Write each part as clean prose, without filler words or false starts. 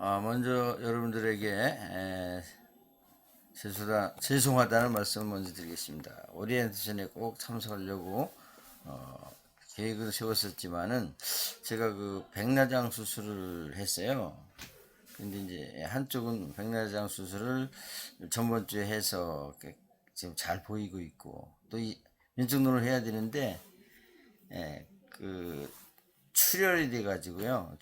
먼저 여러분들에게 죄송하다는 말씀을 먼저 드리겠습니다. 오리엔테이션에 꼭 참석하려고 계획을 세웠었지만은 제가 그 백내장 수술을 했어요. 근데 이제 한쪽은 백내장 수술을 전번 주에 해서 지금 잘 보이고 있고, 또 이 왼쪽 눈을 해야 되는데 그 출혈이 돼 가지고요.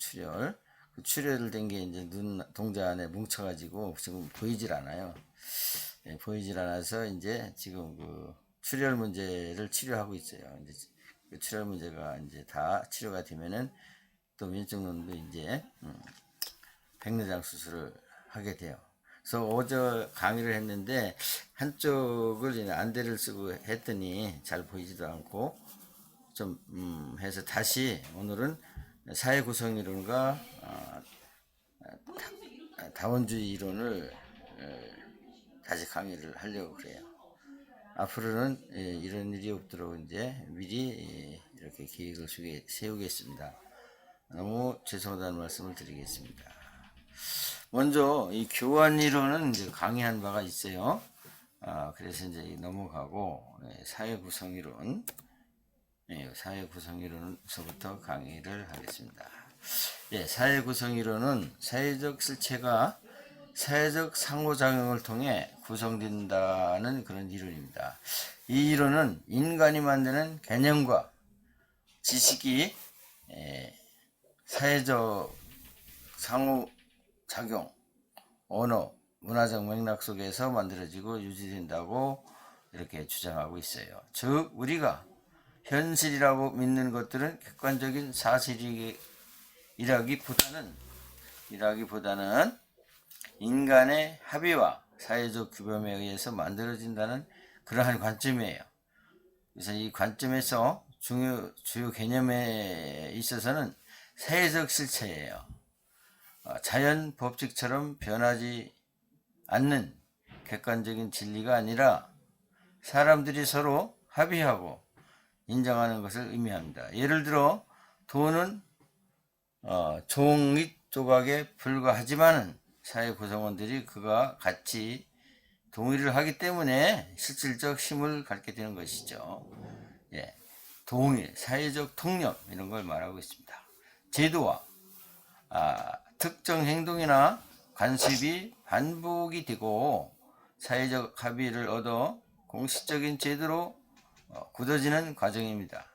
출혈을 된 게 이제 눈 동자 안에 뭉쳐 가지고 지금 보이질 않아요. 보이질 않아서 이제 지금 그 출혈 문제를 치료하고 있어요. 이제 그 출혈 문제가 이제 다 치료가 되면은 또 왼쪽 눈도 이제 백내장 수술을 하게 돼요. 그래서 어제 강의를 했는데 한쪽을 이제 안대를 쓰고 했더니 잘 보이지도 않고 좀 해서 다시 오늘은 사회 구성 이론과 다원주의 이론을 다시 강의를 하려고 그래요. 앞으로는 이런 일이 없도록 이제 미리 이렇게 계획을 세우겠습니다. 너무 죄송하다는 말씀을 드리겠습니다. 먼저 이 교환 이론은 이제 강의한 바가 있어요. 그래서 이제 넘어가고 사회 구성 이론. 사회 구성 이론서부터 강의를 하겠습니다. 사회 구성 이론은 사회적 실체가 사회적 상호작용을 통해 구성된다는 그런 이론입니다. 이 이론은 인간이 만드는 개념과 지식이 사회적 상호작용, 언어, 문화적 맥락 속에서 만들어지고 유지된다고 이렇게 주장하고 있어요. 즉 우리가 현실이라고 믿는 것들은 객관적인 사실이라기보다는 인간의 합의와 사회적 규범에 의해서 만들어진다는 그러한 관점이에요. 그래서 이 관점에서 주요 개념에 있어서는 사회적 실체예요. 자연 법칙처럼 변하지 않는 객관적인 진리가 아니라 사람들이 서로 합의하고 인정하는 것을 의미합니다. 예를 들어 돈은 종이 조각에 불과하지만은 사회 구성원들이 그가 같이 동의를 하기 때문에 실질적 힘을 갖게 되는 것이죠. 동의, 사회적 통념 이런 걸 말하고 있습니다. 제도와 특정 행동이나 관습이 반복이 되고 사회적 합의를 얻어 공식적인 제도로 굳어지는 과정입니다.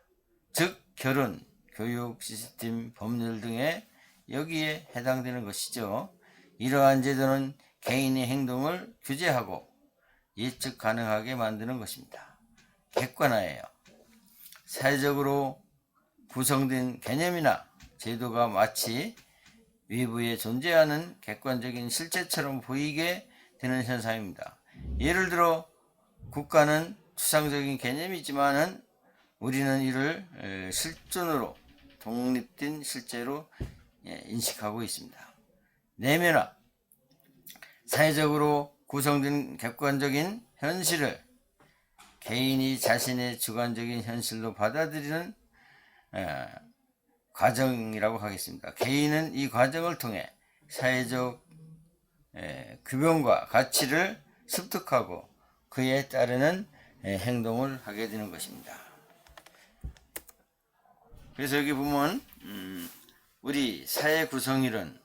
즉 결혼, 교육, 시스템, 법률 등에 여기에 해당되는 것이죠. 이러한 제도는 개인의 행동을 규제하고 예측 가능하게 만드는 것입니다. 객관화예요. 사회적으로 구성된 개념이나 제도가 마치 외부에 존재하는 객관적인 실체처럼 보이게 되는 현상입니다. 예를 들어 국가는 추상적인 개념이지만은 우리는 이를 실존으로 독립된 실제로 인식하고 있습니다. 내면화, 사회적으로 구성된 객관적인 현실을 개인이 자신의 주관적인 현실로 받아들이는 과정이라고 하겠습니다. 개인은 이 과정을 통해 사회적 규범과 가치를 습득하고 그에 따르는 행동을 하게 되는 것입니다. 그래서 여기 보면 우리 사회 구성이론,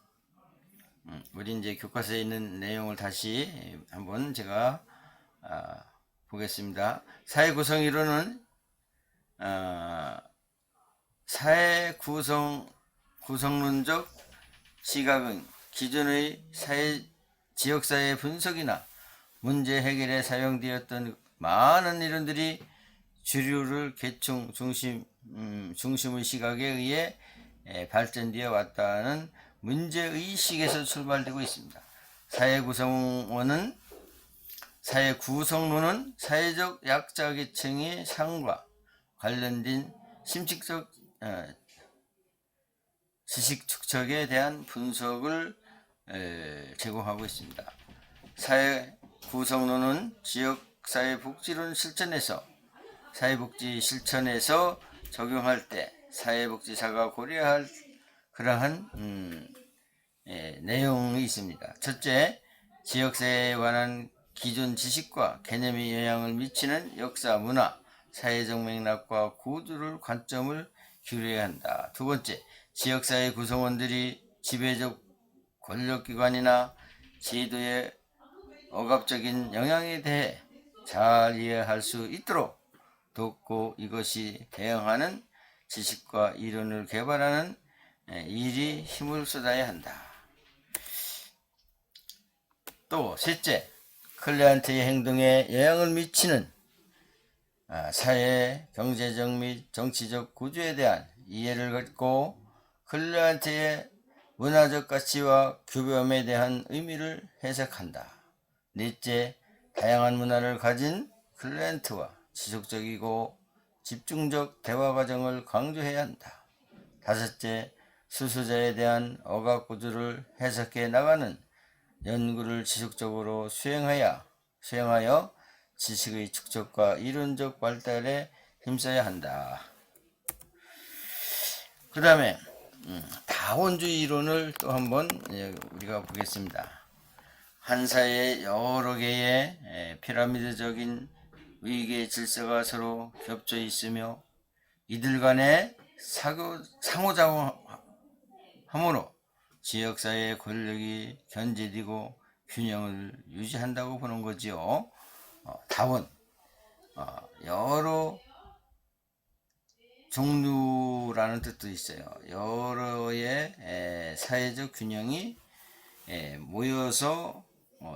우리 이제 교과서에 있는 내용을 다시 한번 제가 보겠습니다. 사회 구성이론은 사회 구성론적 시각은 기존의 지역사회 분석이나 문제 해결에 사용되었던 많은 이론들이 주류를 계층 중심의 시각에 의해 발전되어 왔다는 문제의식에서 출발되고 있습니다. 사회 구성론은 사회적 약자계층의 상과 관련된 심층적 지식 축적에 대한 분석을 제공하고 있습니다. 사회 구성론은 지역사회복지론 사회복지 실천에서 적용할 때 사회복지사가 고려할 그러한 내용이 있습니다. 첫째, 지역사회에 관한 기존 지식과 개념이 영향을 미치는 역사, 문화, 사회적 맥락과 구조를 관점을 기울여야 한다. 두 번째, 지역사회 구성원들이 지배적 권력기관이나 제도의 억압적인 영향에 대해 잘 이해할 수 있도록 돕고 이것이 대응하는 지식과 이론을 개발하는 일이 힘을 쏟아야 한다. 또 셋째, 클라이언트의 행동에 영향을 미치는 사회, 경제적 및 정치적 구조에 대한 이해를 갖고 클라이언트의 문화적 가치와 규범에 대한 의미를 해석한다. 넷째, 다양한 문화를 가진 클라이언트와 지속적이고 집중적 대화 과정을 강조해야 한다. 다섯째, 수수자에 대한 억압 구조를 해석해 나가는 연구를 지속적으로 수행하여 지식의 축적과 이론적 발달에 힘써야 한다. 그 다음에 다원주의 이론을 또 한번 우리가 보겠습니다. 한 사회에 여러 개의 피라미드적인 위계 질서가 서로 겹쳐 있으며 이들 간의 상호작용함으로 지역사회의 권력이 견제되고 균형을 유지한다고 보는 거지요. 다원, 종류라는 뜻도 있어요. 여러의 사회적 균형이 모여서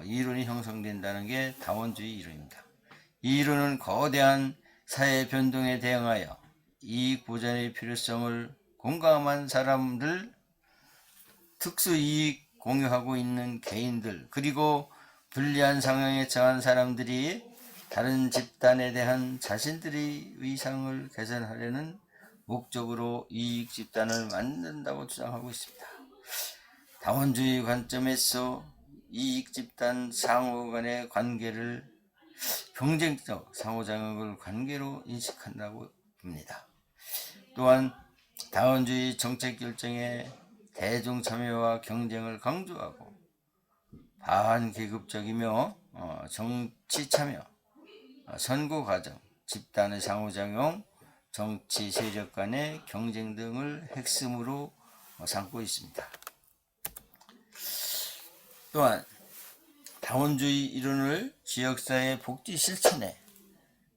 이론이 형성된다는 게 다원주의 이론입니다. 이 이론은 거대한 사회 변동에 대응하여 이익 보전의 필요성을 공감한 사람들, 특수 이익 공유하고 있는 개인들, 그리고 불리한 상황에 처한 사람들이 다른 집단에 대한 자신들의 의상을 개선하려는 목적으로 이익 집단을 만든다고 주장하고 있습니다. 다원주의 관점에서 이익 집단 상호 간의 관계를 경쟁적 상호작용을 관계로 인식한다고 봅니다. 또한 다원주의 정책 결정에 대중 참여와 경쟁을 강조하고 반계급적이며 정치 참여, 선거 과정, 집단의 상호작용, 정치 세력 간의 경쟁 등을 핵심으로 삼고 있습니다. 또한 다원주의 이론을 지역사회 복지 실천에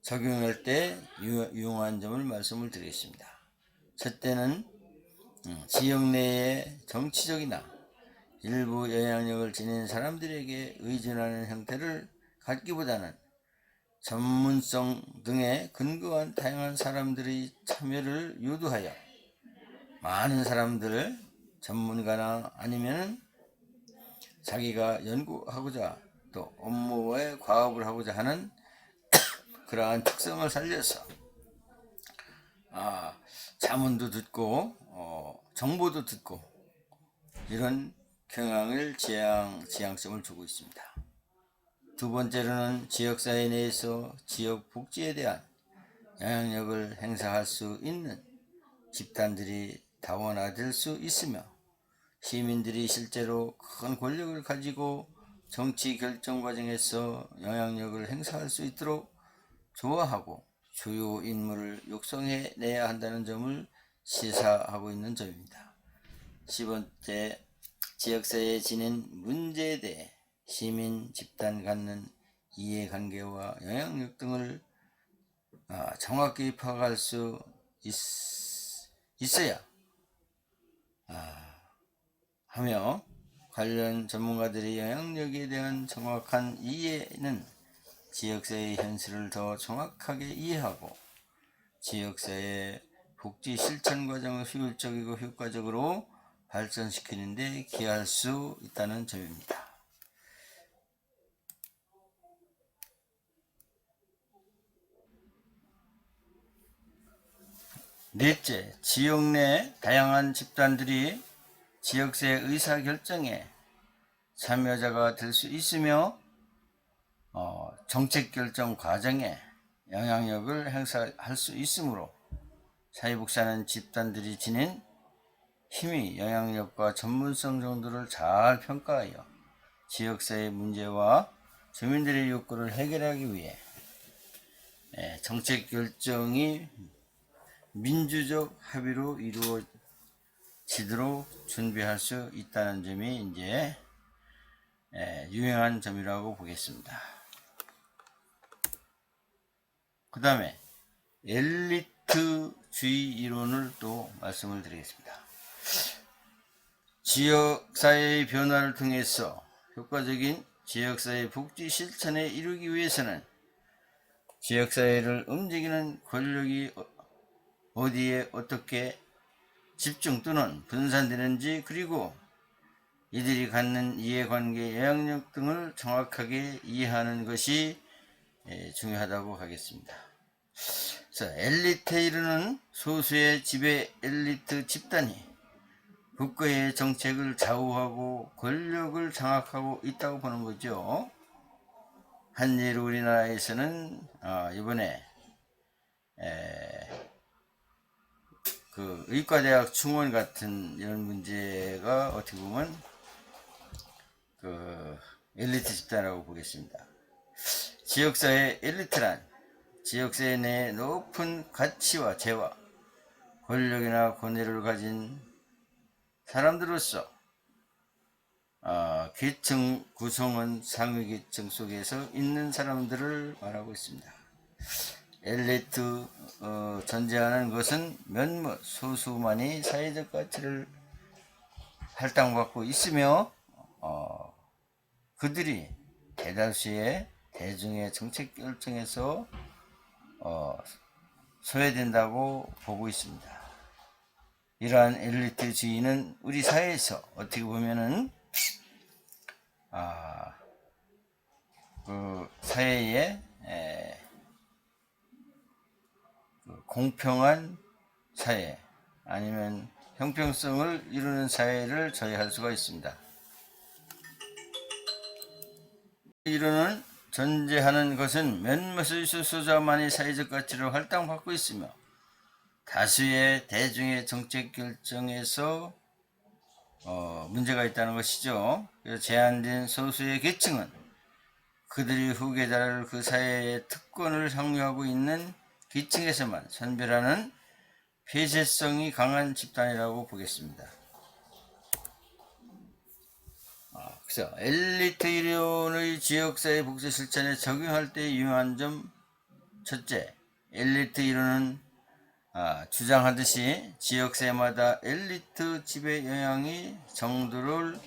적용할 때 유용한 점을 말씀을 드리겠습니다. 첫째는 지역 내의 정치적이나 일부 영향력을 지닌 사람들에게 의존하는 형태를 갖기보다는 전문성 등에 근거한 다양한 사람들의 참여를 유도하여 많은 사람들, 전문가나 아니면 자기가 연구하고자 또 업무에 과업을 하고자 하는 그러한 특성을 살려서 자문도 듣고 정보도 듣고 이런 경향을 지향점을 두고 있습니다. 두 번째로는 지역사회 내에서 지역 복지에 대한 영향력을 행사할 수 있는 집단들이 다원화될 수 있으며 시민들이 실제로 큰 권력을 가지고 정치 결정 과정에서 영향력을 행사할 수 있도록 조화하고 주요 인물을 육성해 내야 한다는 점을 시사하고 있는 점입니다. 10번째, 지역사회에 지닌 문제에 대해 시민 집단 갖는 이해관계와 영향력 등을 정확히 파악할 수 있어야 하며 관련 전문가들의 영향력에 대한 정확한 이해는 지역사회의 현실을 더 정확하게 이해하고 지역사회 복지 실천 과정을 효율적이고 효과적으로 발전시키는 데 기여할 수 있다는 점입니다. 넷째, 지역 내 다양한 집단들이 지역사회 의사결정에 참여자가 될 수 있으며 정책결정 과정에 영향력을 행사할 수 있으므로 사회복지하는 집단들이 지닌 힘의, 영향력과 전문성 정도를 잘 평가하여 지역사회 문제와 주민들의 욕구를 해결하기 위해 정책 결정이 민주적 합의로 이루어지도록 준비할 수 있다는 점이 이제 유명한 점이라고 보겠습니다. 그 다음에 엘리트주의 이론을 또 말씀을 드리겠습니다. 지역사회의 변화를 통해서 효과적인 지역사회 복지 실천에 이루기 위해서는 지역사회를 움직이는 권력이 어디에 어떻게 집중 또는 분산되는지, 그리고 이들이 갖는 이해관계, 영향력 등을 정확하게 이해하는 것이 중요하다고 하겠습니다. 그래서 엘리트에 이르는 소수의 지배 엘리트 집단이 국가의 정책을 좌우하고 권력을 장악하고 있다고 보는 거죠. 한 예로 우리나라에서는 이번에 그 의과대학 충원 같은 이런 문제가 어떻게 보면 그 엘리트 집단이라고 보겠습니다. 지역사회 엘리트란 지역사회 내에 높은 가치와 재화, 권력이나 권위를 가진 사람들로서 계층 구성은 상위 계층 속에서 있는 사람들을 말하고 있습니다. 엘리트 존재하는 것은 몇몇 소수만이 사회적 가치를 할당받고 있으며 그들이 대다수의 대중의 정책 결정에서 소외된다고 보고 있습니다. 이러한 엘리트주의는 우리 사회에서 어떻게 보면은 그 사회에 공평한 사회 아니면 형평성을 이루는 사회를 저해할 수가 있습니다. 이루는 존재하는 것은 몇몇의 소수자만이 사회적 가치를 할당받고 있으며 다수의 대중의 정책 결정에서 문제가 있다는 것이죠. 제한된 소수의 계층은 그들이 후계자를 그 사회의 특권을 향유하고 있는 계층에서만 선별하는 폐쇄성이 강한 집단이라고 보겠습니다. 그래서 엘리트 이론의 지역사회 복지 실천에 적용할 때 유용한 점, 첫째, 엘리트 이론은 주장하듯이 지역사회마다 엘리트 지배 영향이 정도를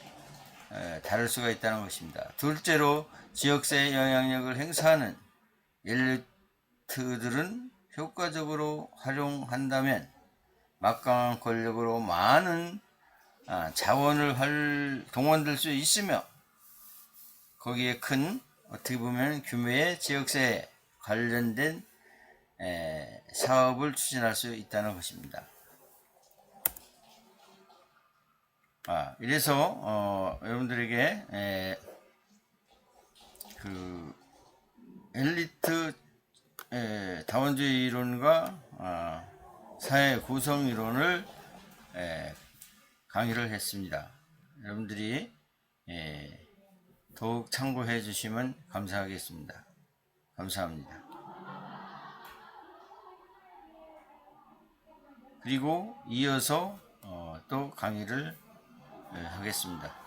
다를 수가 있다는 것입니다. 둘째로 지역사회 영향력을 행사하는 엘리트들은 효과적으로 활용한다면 막강한 권력으로 많은 자원을 동원될 수 있으며 거기에 큰 어떻게 보면 규모의 지역사회 관련된 사업을 추진할 수 있다는 것입니다. 이래서 여러분들에게 그 엘리트 다원주의 이론과 사회 구성 이론을 강의를 했습니다. 여러분들이 더욱 참고해 주시면 감사하겠습니다. 감사합니다. 그리고 이어서 또 강의를 하겠습니다.